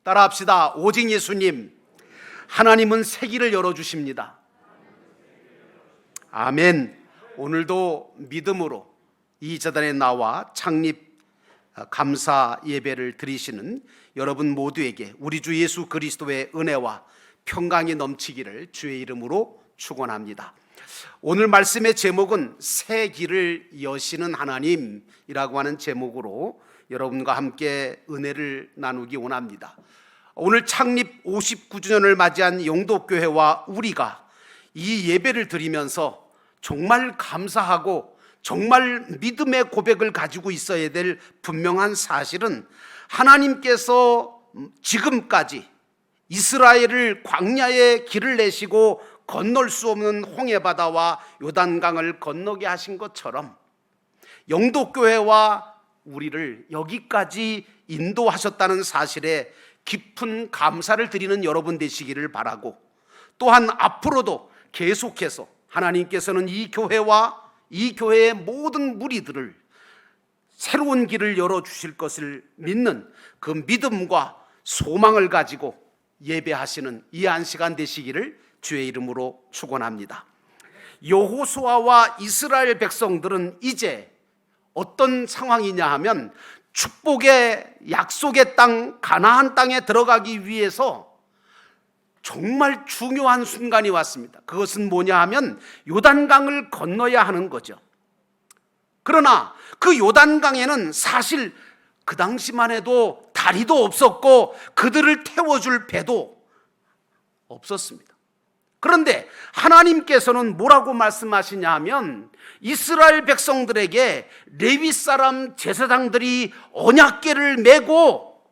따라합시다. 오직 예수님. 하나님은 새 길을 열어주십니다. 아멘. 오늘도 믿음으로 이 재단에 나와 창립 감사 예배를 드리시는 여러분 모두에게 우리 주 예수 그리스도의 은혜와 평강이 넘치기를 주의 이름으로 축원합니다. 오늘 말씀의 제목은 새 길을 여시는 하나님이라고 하는 제목으로 여러분과 함께 은혜를 나누기 원합니다. 오늘 창립 59주년을 맞이한 영도교회와 우리가 이 예배를 드리면서 정말 감사하고 정말 믿음의 고백을 가지고 있어야 될 분명한 사실은 하나님께서 지금까지 이스라엘을 광야의 길을 내시고 건널 수 없는 홍해바다와 요단강을 건너게 하신 것처럼 영도교회와 우리를 여기까지 인도하셨다는 사실에 깊은 감사를 드리는 여러분 되시기를 바라고, 또한 앞으로도 계속해서 하나님께서는 이 교회와 이 교회의 모든 무리들을 새로운 길을 열어주실 것을 믿는 그 믿음과 소망을 가지고 예배하시는 이 안시간 되시기를 주의 이름으로 축원합니다. 여호수아와 이스라엘 백성들은 이제 어떤 상황이냐 하면 축복의 약속의 땅 가나안 땅에 들어가기 위해서 정말 중요한 순간이 왔습니다. 그것은 뭐냐 하면 요단강을 건너야 하는 거죠. 그러나 그 요단강에는 사실 그 당시만 해도 다리도 없었고 그들을 태워줄 배도 없었습니다. 그런데 하나님께서는 뭐라고 말씀하시냐 하면 이스라엘 백성들에게 레위 사람 제사장들이 언약궤를 메고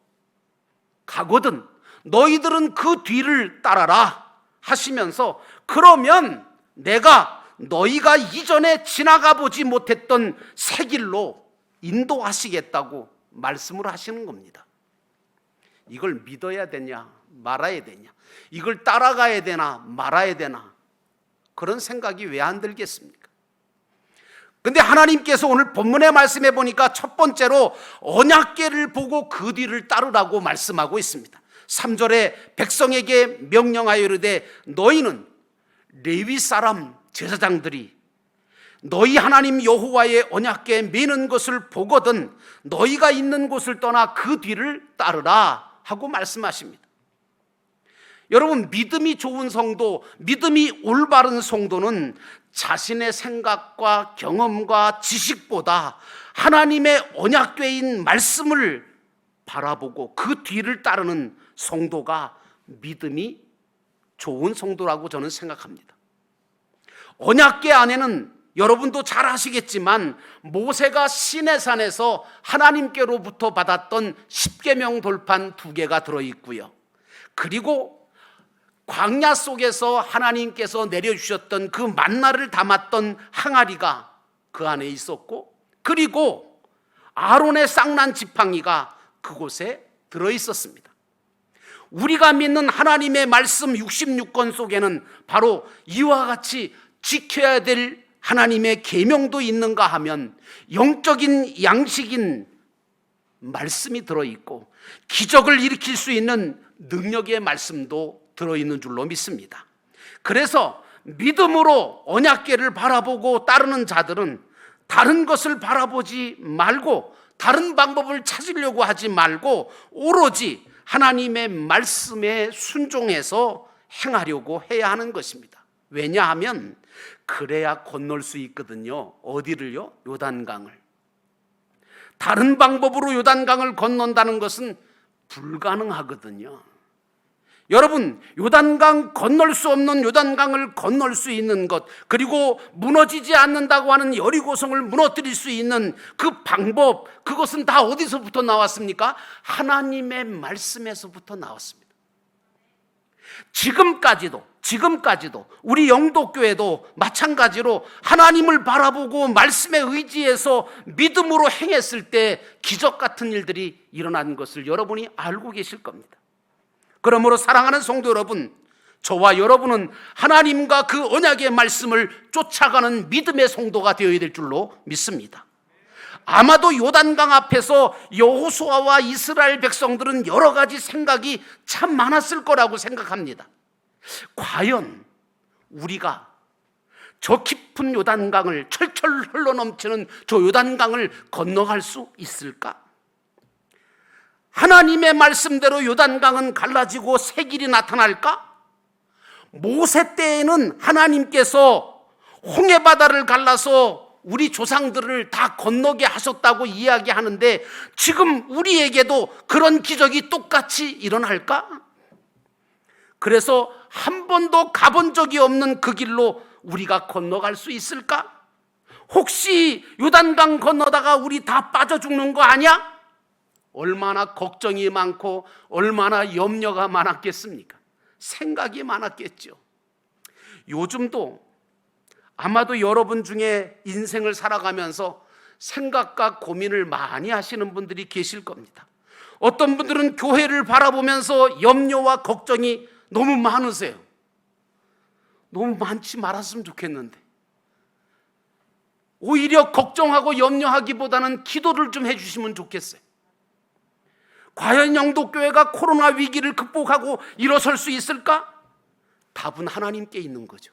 가거든 너희들은 그 뒤를 따라라 하시면서, 그러면 내가 너희가 이전에 지나가 보지 못했던 새 길로 인도하시겠다고 말씀을 하시는 겁니다. 이걸 믿어야 되냐 말아야 되냐, 이걸 따라가야 되나 말아야 되나, 그런 생각이 왜 안 들겠습니까? 근데 하나님께서 오늘 본문의 말씀해 보니까 첫 번째로 언약궤를 보고 그 뒤를 따르라고 말씀하고 있습니다. 3절에 백성에게 명령하여 이르되 너희는 레위 사람 제사장들이 너희 하나님 여호와의 언약궤에 매는 것을 보거든 너희가 있는 곳을 떠나 그 뒤를 따르라 하고 말씀하십니다. 여러분, 믿음이 좋은 성도, 믿음이 올바른 성도는 자신의 생각과 경험과 지식보다 하나님의 언약궤인 말씀을 바라보고 그 뒤를 따르는 성도가 믿음이 좋은 성도라고 저는 생각합니다. 언약궤 안에는 여러분도 잘 아시겠지만 모세가 시내산에서 하나님께로부터 받았던 10계명 돌판 2개가 들어있고요, 그리고 광야 속에서 하나님께서 내려주셨던 그 만나를 담았던 항아리가 그 안에 있었고, 그리고 아론의 쌍난 지팡이가 그곳에 들어있었습니다. 우리가 믿는 하나님의 말씀 66권 속에는 바로 이와 같이 지켜야 될 하나님의 계명도 있는가 하면 영적인 양식인 말씀이 들어있고 기적을 일으킬 수 있는 능력의 말씀도 들어있는 줄로 믿습니다. 그래서 믿음으로 언약궤를 바라보고 따르는 자들은 다른 것을 바라보지 말고 다른 방법을 찾으려고 하지 말고 오로지 하나님의 말씀에 순종해서 행하려고 해야 하는 것입니다. 왜냐하면 그래야 건널 수 있거든요. 어디를요? 요단강을. 다른 방법으로 요단강을 건넌다는 것은 불가능하거든요. 여러분, 요단강 건널 수 없는 요단강을 건널 수 있는 것, 그리고 무너지지 않는다고 하는 여리고성을 무너뜨릴 수 있는 그 방법, 그것은 다 어디서부터 나왔습니까? 하나님의 말씀에서부터 나왔습니다. 지금까지도 우리 영도교회도 마찬가지로 하나님을 바라보고 말씀에 의지해서 믿음으로 행했을 때 기적 같은 일들이 일어난 것을 여러분이 알고 계실 겁니다. 그러므로 사랑하는 성도 여러분, 저와 여러분은 하나님과 그 언약의 말씀을 쫓아가는 믿음의 성도가 되어야 될 줄로 믿습니다. 아마도 요단강 앞에서 여호수아와 이스라엘 백성들은 여러 가지 생각이 참 많았을 거라고 생각합니다. 과연 우리가 저 깊은 요단강을, 철철 흘러넘치는 저 요단강을 건너갈 수 있을까? 하나님의 말씀대로 요단강은 갈라지고 새 길이 나타날까? 모세 때에는 하나님께서 홍해바다를 갈라서 우리 조상들을 다 건너게 하셨다고 이야기하는데, 지금 우리에게도 그런 기적이 똑같이 일어날까? 그래서 한 번도 가본 적이 없는 그 길로 우리가 건너갈 수 있을까? 혹시 요단강 건너다가 우리 다 빠져 죽는 거 아니야? 얼마나 걱정이 많고 얼마나 염려가 많았겠습니까? 생각이 많았겠죠. 요즘도 아마도 여러분 중에 인생을 살아가면서 생각과 고민을 많이 하시는 분들이 계실 겁니다. 어떤 분들은 교회를 바라보면서 염려와 걱정이 너무 많으세요. 너무 많지 말았으면 좋겠는데, 오히려 걱정하고 염려하기보다는 기도를 좀 해주시면 좋겠어요. 과연 영도교회가 코로나 위기를 극복하고 일어설 수 있을까? 답은 하나님께 있는 거죠.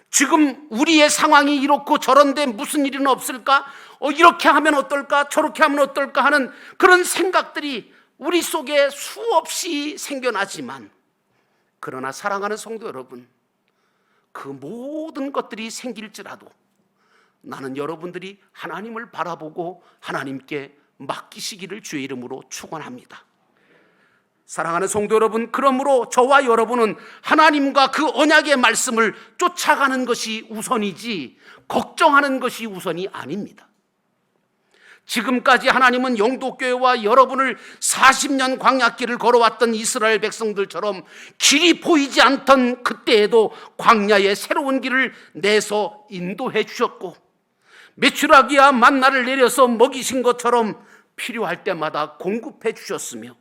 지금 우리의 상황이 이렇고 저런데 무슨 일은 없을까? 이렇게 하면 어떨까? 저렇게 하면 어떨까? 하는 그런 생각들이 우리 속에 수없이 생겨나지만, 그러나 사랑하는 성도 여러분, 그 모든 것들이 생길지라도 나는 여러분들이 하나님을 바라보고 하나님께 맡기시기를 주의 이름으로 축원합니다. 사랑하는 성도 여러분, 그러므로 저와 여러분은 하나님과 그 언약의 말씀을 쫓아가는 것이 우선이지 걱정하는 것이 우선이 아닙니다. 지금까지 하나님은 영도교회와 여러분을 40년 광야길을 걸어왔던 이스라엘 백성들처럼 길이 보이지 않던 그때에도 광야의 새로운 길을 내서 인도해 주셨고, 메추라기와 만나를 내려서 먹이신 것처럼 필요할 때마다 공급해 주셨으며,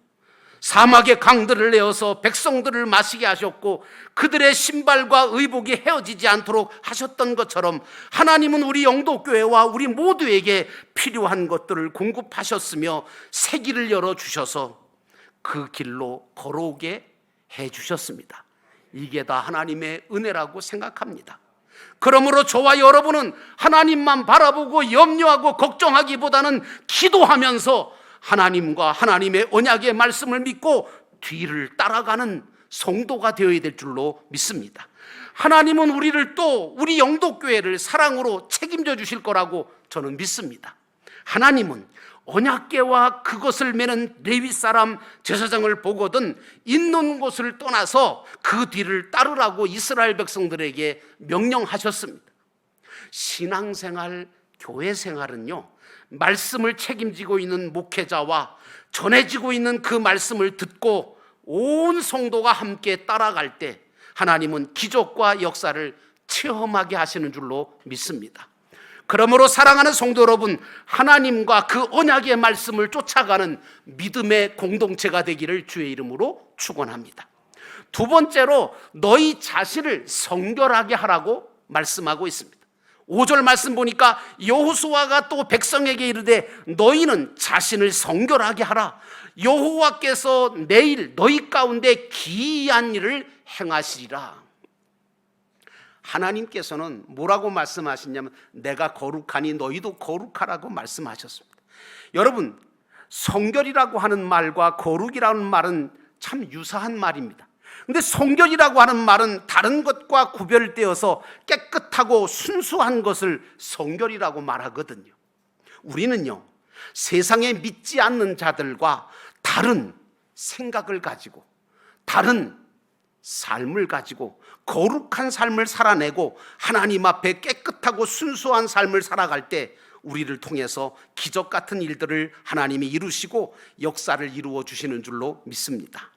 사막의 강들을 내어서 백성들을 마시게 하셨고, 그들의 신발과 의복이 헤어지지 않도록 하셨던 것처럼 하나님은 우리 영도교회와 우리 모두에게 필요한 것들을 공급하셨으며 새 길을 열어주셔서 그 길로 걸어오게 해주셨습니다. 이게 다 하나님의 은혜라고 생각합니다. 그러므로 저와 여러분은 하나님만 바라보고 염려하고 걱정하기보다는 기도하면서 하나님과 하나님의 언약의 말씀을 믿고 뒤를 따라가는 성도가 되어야 될 줄로 믿습니다. 하나님은 우리를 또 우리 영도교회를 사랑으로 책임져 주실 거라고 저는 믿습니다. 하나님은 언약궤와 그것을 매는 레위 사람 제사장을 보거든 있는 곳을 떠나서 그 뒤를 따르라고 이스라엘 백성들에게 명령하셨습니다. 신앙생활, 교회생활은요, 말씀을 책임지고 있는 목회자와 전해지고 있는 그 말씀을 듣고 온 성도가 함께 따라갈 때 하나님은 기적과 역사를 체험하게 하시는 줄로 믿습니다. 그러므로 사랑하는 성도 여러분, 하나님과 그 언약의 말씀을 쫓아가는 믿음의 공동체가 되기를 주의 이름으로 축원합니다. 두 번째로 너희 자신을 성결하게 하라고 말씀하고 있습니다. 5절 말씀 보니까 여호수아가 또 백성에게 이르되 너희는 자신을 성결하게 하라. 여호와께서 내일 너희 가운데 기이한 일을 행하시리라. 하나님께서는 뭐라고 말씀하시냐면 내가 거룩하니 너희도 거룩하라고 말씀하셨습니다. 여러분, 성결이라고 하는 말과 거룩이라는 말은 참 유사한 말입니다. 근데 성결이라고 하는 말은 다른 것과 구별되어서 깨끗하고 순수한 것을 성결이라고 말하거든요. 우리는요, 세상에 믿지 않는 자들과 다른 생각을 가지고 다른 삶을 가지고 거룩한 삶을 살아내고 하나님 앞에 깨끗하고 순수한 삶을 살아갈 때 우리를 통해서 기적 같은 일들을 하나님이 이루시고 역사를 이루어 주시는 줄로 믿습니다.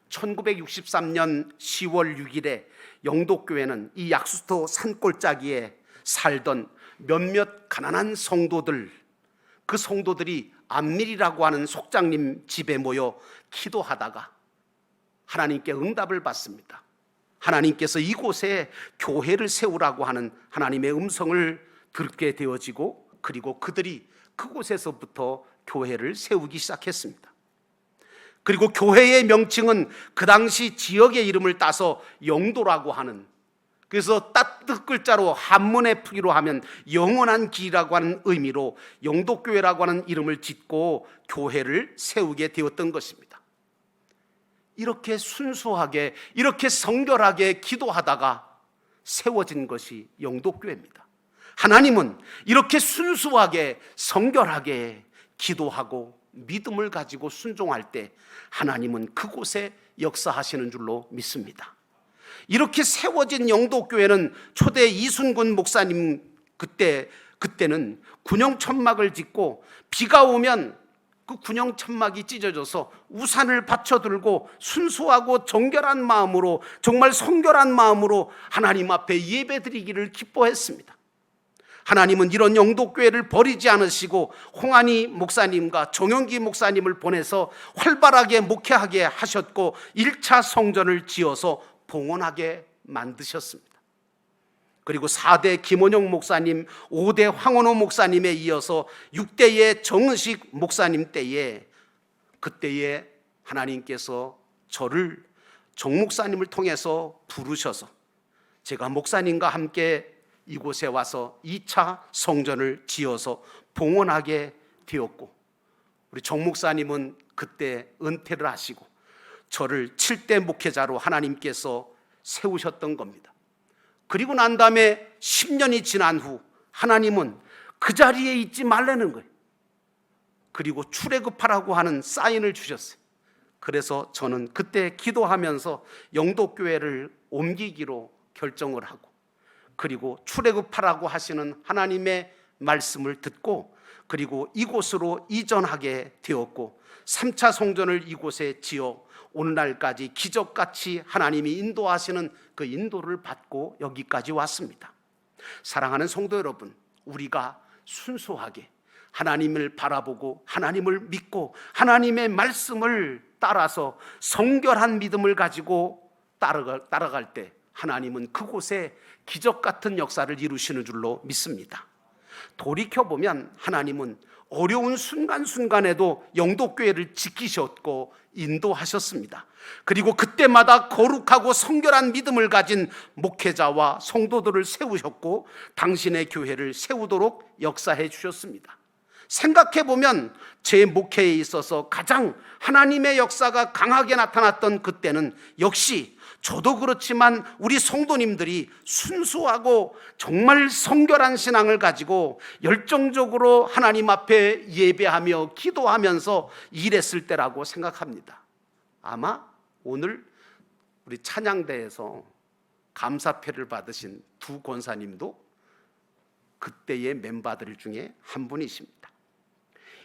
1963년 10월 6일에 영도교회는 이 약수터 산골짜기에 살던 몇몇 가난한 성도들, 그 성도들이 안밀이라고 하는 속장님 집에 모여 기도하다가 하나님께 응답을 받습니다. 하나님께서 이곳에 교회를 세우라고 하는 하나님의 음성을 듣게 되어지고 그리고 그들이 그곳에서부터 교회를 세우기 시작했습니다. 그리고 교회의 명칭은 그 당시 지역의 이름을 따서 영도라고 하는, 그래서 따뜻 글자로 한문에 풀이로 하면 영원한 길이라고 하는 의미로 영도교회라고 하는 이름을 짓고 교회를 세우게 되었던 것입니다. 이렇게 순수하게, 이렇게 성결하게 기도하다가 세워진 것이 영도교회입니다. 하나님은 이렇게 순수하게 성결하게 기도하고 믿음을 가지고 순종할 때 하나님은 그곳에 역사하시는 줄로 믿습니다. 이렇게 세워진 영도교회는 초대 이순근 목사님 그때는 군용천막을 짓고 비가 오면 그 군용천막이 찢어져서 우산을 받쳐들고 순수하고 정결한 마음으로, 정말 성결한 마음으로 하나님 앞에 예배드리기를 기뻐했습니다. 하나님은 이런 영도교회를 버리지 않으시고 홍한희 목사님과 정영기 목사님을 보내서 활발하게 목회하게 하셨고 1차 성전을 지어서 봉헌하게 만드셨습니다. 그리고 4대 김원영 목사님, 5대 황원호 목사님에 이어서 6대의 정은식 목사님 때에, 그때에 하나님께서 저를 정 목사님을 통해서 부르셔서 제가 목사님과 함께 이곳에 와서 2차 성전을 지어서 봉헌하게 되었고, 우리 정 목사님은 그때 은퇴를 하시고 저를 7대 목회자로 하나님께서 세우셨던 겁니다. 그리고 난 다음에 10년이 지난 후 하나님은 그 자리에 있지 말라는 거예요. 그리고 출애굽하라고 하는 사인을 주셨어요. 그래서 저는 그때 기도하면서 영도교회를 옮기기로 결정을 하고, 그리고 출애굽하라고 하시는 하나님의 말씀을 듣고, 그리고 이곳으로 이전하게 되었고 3차 성전을 이곳에 지어 오늘날까지 기적같이 하나님이 인도하시는 그 인도를 받고 여기까지 왔습니다. 사랑하는 성도 여러분, 우리가 순수하게 하나님을 바라보고 하나님을 믿고 하나님의 말씀을 따라서 성결한 믿음을 가지고 따라갈 때 하나님은 그곳에 기적같은 역사를 이루시는 줄로 믿습니다. 돌이켜보면 하나님은 어려운 순간순간에도 영도교회를 지키셨고 인도하셨습니다. 그리고 그때마다 거룩하고 성결한 믿음을 가진 목회자와 성도들을 세우셨고 당신의 교회를 세우도록 역사해 주셨습니다. 생각해보면 제 목회에 있어서 가장 하나님의 역사가 강하게 나타났던 그때는 역시 저도 그렇지만 우리 성도님들이 순수하고 정말 성결한 신앙을 가지고 열정적으로 하나님 앞에 예배하며 기도하면서 일했을 때라고 생각합니다. 아마 오늘 우리 찬양대에서 감사패를 받으신 두 권사님도 그때의 멤버들 중에 한 분이십니다.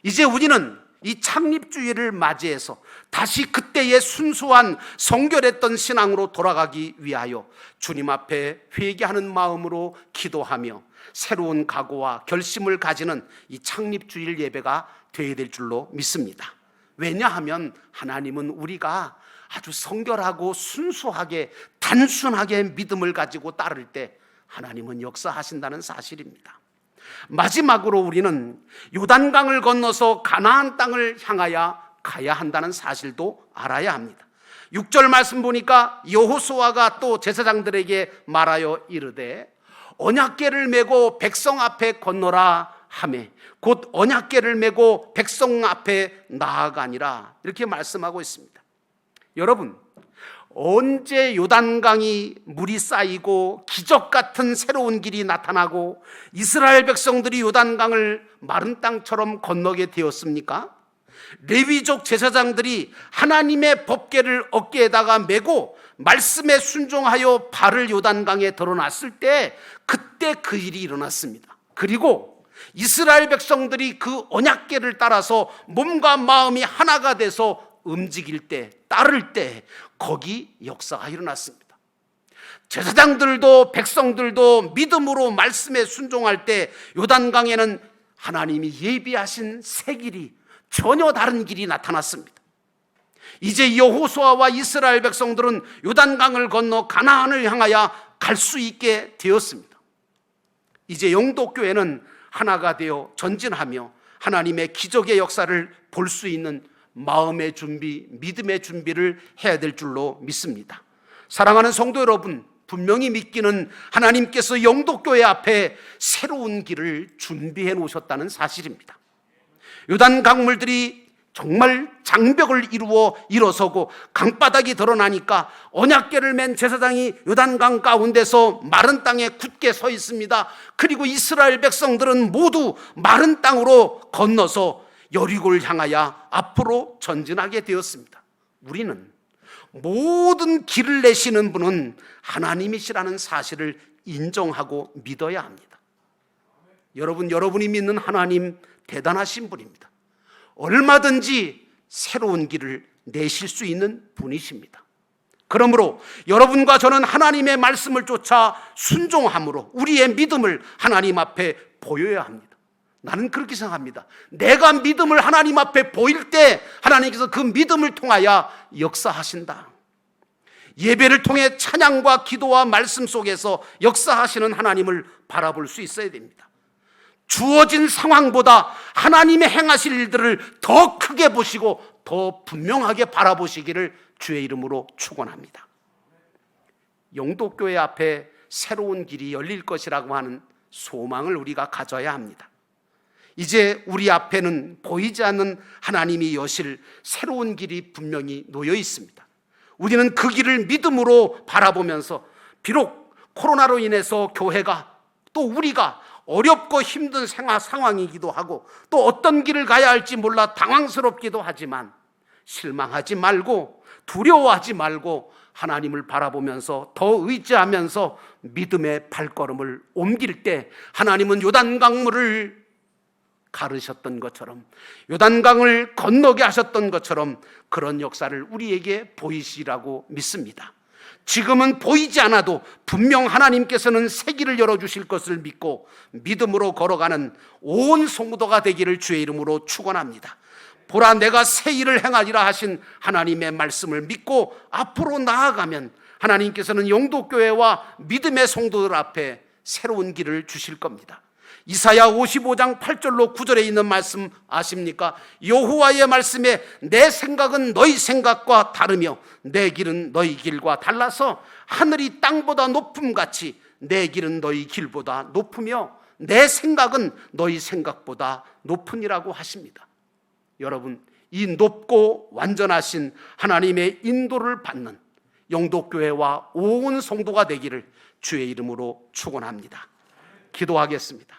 이제 우리는 이 창립주의를 맞이해서 다시 그때의 순수한 성결했던 신앙으로 돌아가기 위하여 주님 앞에 회개하는 마음으로 기도하며 새로운 각오와 결심을 가지는 이 창립주일 예배가 되어야 될 줄로 믿습니다. 왜냐하면 하나님은 우리가 아주 성결하고 순수하게 단순하게 믿음을 가지고 따를 때 하나님은 역사하신다는 사실입니다. 마지막으로 우리는 요단강을 건너서 가나안 땅을 향하여 가야 한다는 사실도 알아야 합니다. 6절 말씀 보니까 여호수아가 또 제사장들에게 말하여 이르되 언약궤를 메고 백성 앞에 건너라 하매 곧 언약궤를 메고 백성 앞에 나아가니라, 이렇게 말씀하고 있습니다. 여러분, 언제 요단강이 물이 쌓이고 기적 같은 새로운 길이 나타나고 이스라엘 백성들이 요단강을 마른 땅처럼 건너게 되었습니까? 레위족 제사장들이 하나님의 법궤를 어깨에다가 메고 말씀에 순종하여 발을 요단강에 드러났을 때 그때 그 일이 일어났습니다. 그리고 이스라엘 백성들이 그 언약궤를 따라서 몸과 마음이 하나가 돼서 움직일 때, 따를 때 거기 역사가 일어났습니다. 제사장들도 백성들도 믿음으로 말씀에 순종할 때 요단강에는 하나님이 예비하신 새 길이, 전혀 다른 길이 나타났습니다. 이제 여호수아와 이스라엘 백성들은 요단강을 건너 가나안을 향하여 갈 수 있게 되었습니다. 이제 영도교회는 하나가 되어 전진하며 하나님의 기적의 역사를 볼 수 있는 마음의 준비, 믿음의 준비를 해야 될 줄로 믿습니다. 사랑하는 성도 여러분, 분명히 믿기는 하나님께서 영도교회 앞에 새로운 길을 준비해 놓으셨다는 사실입니다. 요단 강물들이 정말 장벽을 이루어 일어서고 강바닥이 드러나니까 언약궤를 맨 제사장이 요단강 가운데서 마른 땅에 굳게 서 있습니다. 그리고 이스라엘 백성들은 모두 마른 땅으로 건너서 여리고를 향하여 앞으로 전진하게 되었습니다. 우리는 모든 길을 내시는 분은 하나님이시라는 사실을 인정하고 믿어야 합니다. 여러분이 믿는 하나님 대단하신 분입니다. 얼마든지 새로운 길을 내실 수 있는 분이십니다. 그러므로 여러분과 저는 하나님의 말씀을 쫓아 순종함으로 우리의 믿음을 하나님 앞에 보여야 합니다. 나는 그렇게 생각합니다. 내가 믿음을 하나님 앞에 보일 때 하나님께서 그 믿음을 통하여 역사하신다. 예배를 통해 찬양과 기도와 말씀 속에서 역사하시는 하나님을 바라볼 수 있어야 됩니다. 주어진 상황보다 하나님의 행하실 일들을 더 크게 보시고 더 분명하게 바라보시기를 주의 이름으로 축원합니다. 영도교회 앞에 새로운 길이 열릴 것이라고 하는 소망을 우리가 가져야 합니다. 이제 우리 앞에는 보이지 않는 하나님이 여실 새로운 길이 분명히 놓여 있습니다. 우리는 그 길을 믿음으로 바라보면서 비록 코로나로 인해서 교회가 또 우리가 어렵고 힘든 생활 상황이기도 하고 또 어떤 길을 가야 할지 몰라 당황스럽기도 하지만 실망하지 말고 두려워하지 말고 하나님을 바라보면서 더 의지하면서 믿음의 발걸음을 옮길 때 하나님은 요단강물을 가르셨던 것처럼 요단강을 건너게 하셨던 것처럼 그런 역사를 우리에게 보이시라고 믿습니다. 지금은 보이지 않아도 분명 하나님께서는 새 길을 열어주실 것을 믿고 믿음으로 걸어가는 온 성도가 되기를 주의 이름으로 축원합니다. 보라, 내가 새 일을 행하리라 하신 하나님의 말씀을 믿고 앞으로 나아가면 하나님께서는 영도교회와 믿음의 성도들 앞에 새로운 길을 주실 겁니다. 이사야 55장 8절로 9절에 있는 말씀 아십니까? 여호와의 말씀에 내 생각은 너희 생각과 다르며 내 길은 너희 길과 달라서 하늘이 땅보다 높음같이 내 길은 너희 길보다 높으며 내 생각은 너희 생각보다 높으니라고 하십니다. 여러분, 이 높고 완전하신 하나님의 인도를 받는 영도교회와 온 성도가 되기를 주의 이름으로 축원합니다. 기도하겠습니다.